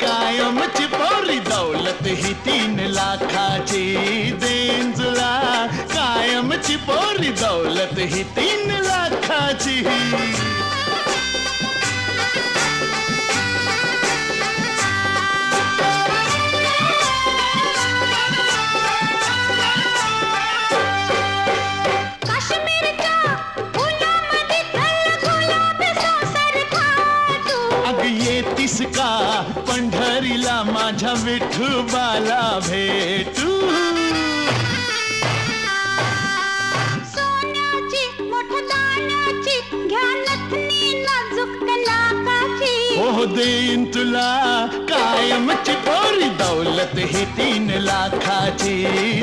कायमची पोरी दौलत ही 3 लाखाची देईन तुला कायमची पोरी दौलत ही 3 लाखाची येतीस का पंढरीला माझ्या विठोबाला भेटू सोन्याची मोठदानाची घ्या नथनी नाजूक लाखाची हो देईन तुला कायमची पोरी दौलत ही 3 लाखाची